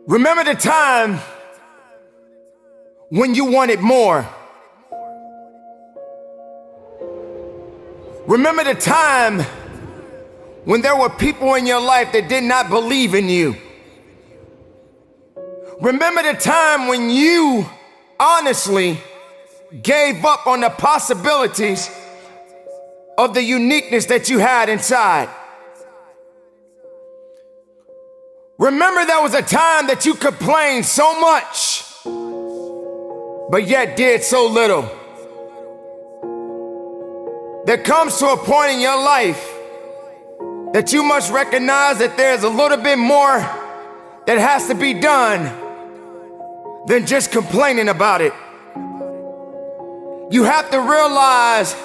Remember the time when you wanted more. Remember the time when there were people in your life that did not believe in you. Remember the time when you honestly gave up on the possibilities of the uniqueness that you had inside. Remember there was a time that you complained so much, but yet did so little. There comes to a point in your life that you must recognize that there's a little bit more that has to be done than just complaining about it. You have to realize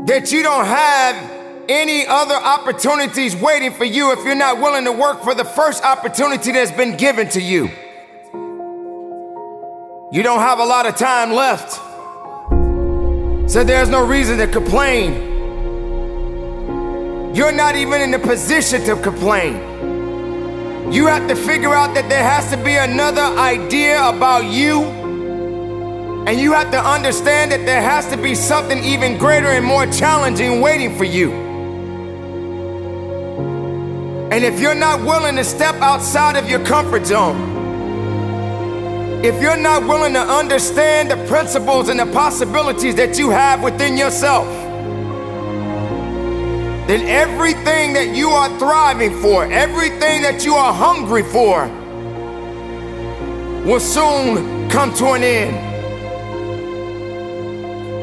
that you don't have any other opportunities waiting for you if you're not willing to work for the first opportunity that's been given to you. You don't have a lot of time left, so there's no reason to complain. You're not even in the position to complain. You have to figure out that there has to be another idea about you, and you have to understand that there has to be something even greater and more challenging waiting for you. And if you're not willing to step outside of your comfort zone, if you're not willing to understand the principles and the possibilities that you have within yourself, then everything that you are thriving for, everything that you are hungry for, will soon come to an end.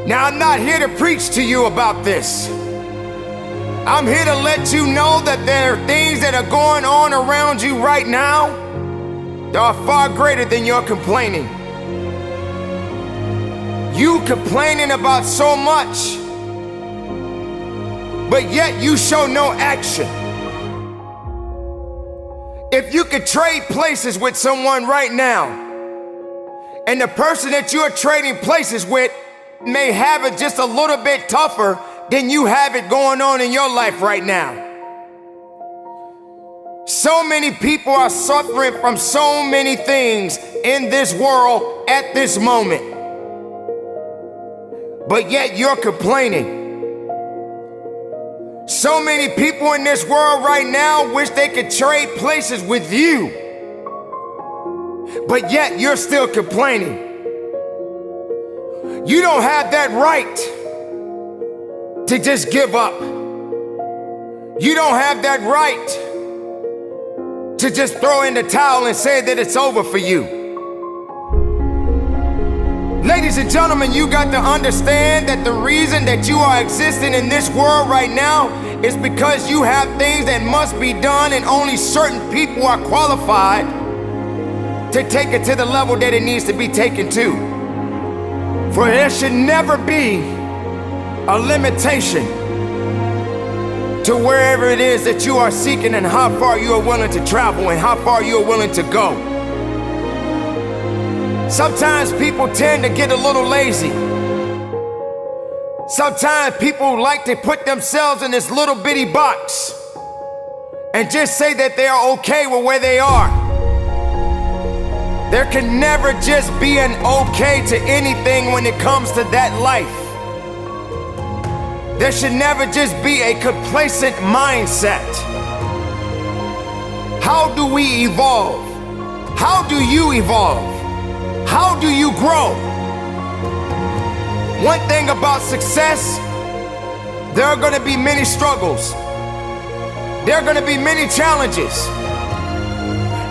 Now, I'm not here to preach to you about this. I'm here to let you know that there are things that are going on around you right now that are far greater than your complaining. You complaining about so much, but yet you show no action. If you could trade places with someone right now, and the person that you are trading places with may have it just a little bit tougher than you have it going on in your life right now. So many people are suffering from so many things in this world at this moment, but yet you're complaining. So many people in this world right now wish they could trade places with you, but yet you're still complaining. You don't have that right to just give up. You don't have that right to just throw in the towel and say that it's over for you. Ladies and gentlemen, you got to understand that the reason that you are existing in this world right now is because you have things that must be done, and only certain people are qualified to take it to the level that it needs to be taken to. For there should never be a limitation to wherever it is that you are seeking and how far you are willing to travel and how far you are willing to go. Sometimes people tend to get a little lazy. Sometimes people like to put themselves in this little bitty box and just say that they are okay with where they are. There can never just be an okay to anything when it comes to that life. There should never just be a complacent mindset. How do we evolve? How do you evolve? How do you grow? One thing about success, there are going to be many struggles. There are going to be many challenges.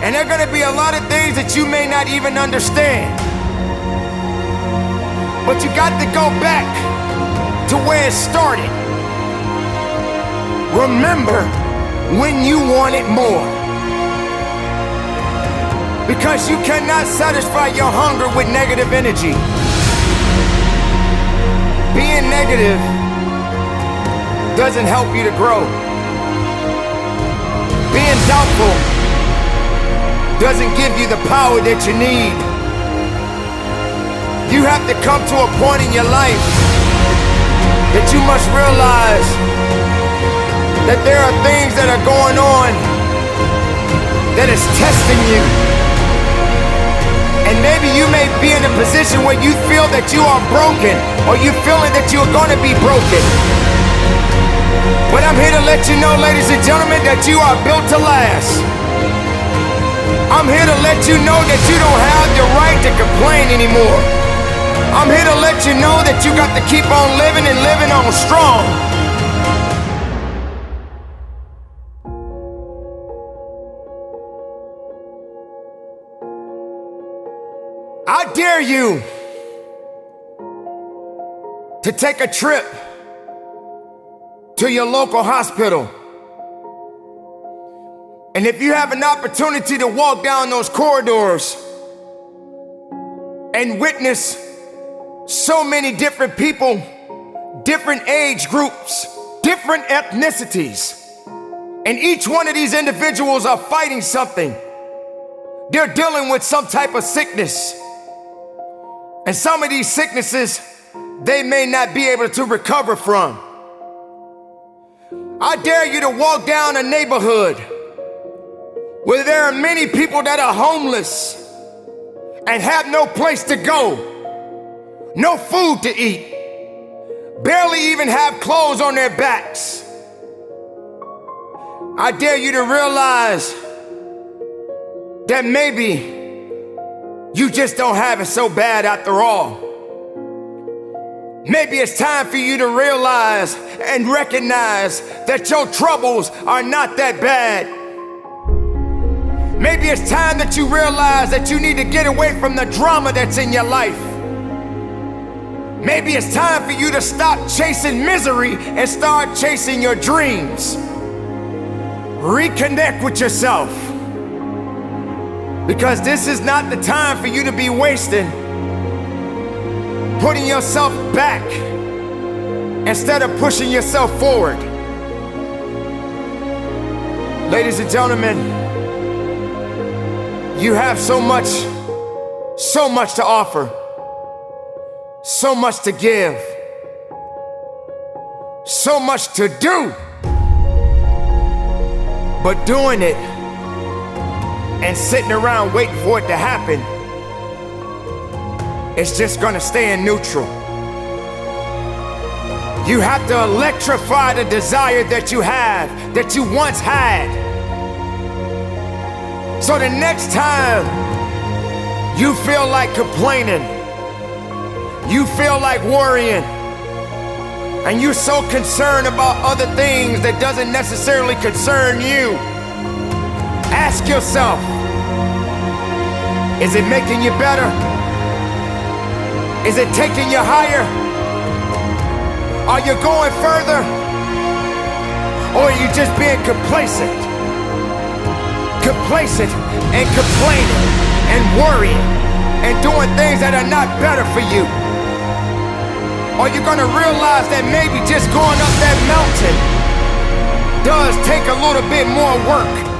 And there are going to be a lot of things that you may not even understand. But you got to go back to where it started. Remember when you wanted more. Because you cannot satisfy your hunger with negative energy. Being negative doesn't help you to grow. Being doubtful doesn't give you the power that you need. You have to come to a point in your life that you must realize that there are things that are going on that is testing you. And maybe you may be in a position where you feel that you are broken, or you feeling that you're gonna be broken. But I'm here to let you know, ladies and gentlemen, that you are built to last. I'm here to let you know that you don't have the right to complain anymore. I'm here to let you know that you got to keep on living and living on strong. I dare you to take a trip to your local hospital. And if you have an opportunity to walk down those corridors and witness so many different people, different age groups, different ethnicities, and each one of these individuals are fighting something. They're dealing with some type of sickness. And some of these sicknesses, they may not be able to recover from. I dare you to walk down a neighborhood where there are many people that are homeless and have no place to go, no food to eat, barely even have clothes on their backs. I dare you to realize that maybe you just don't have it so bad after all. Maybe it's time for you to realize and recognize that your troubles are not that bad. Maybe it's time that you realize that you need to get away from the drama that's in your life. Maybe it's time for you to stop chasing misery and start chasing your dreams. Reconnect with yourself. Because this is not the time for you to be wasting, putting yourself back instead of pushing yourself forward. Ladies and gentlemen, you have so much to offer, so much to give, so much to do. But doing it and sitting around waiting for it to happen, it's just gonna stay in neutral. You have to electrify the desire that you have, that you once had. So the next time you feel like complaining, you feel like worrying, and you're so concerned about other things that doesn't necessarily concern you, ask yourself, is it making you better? Is it taking you higher? Are you going further? Or are you just being complacent? Complacent and complaining and worrying and doing things that are not better for you? Are you gonna realize that maybe just going up that mountain does take a little bit more work?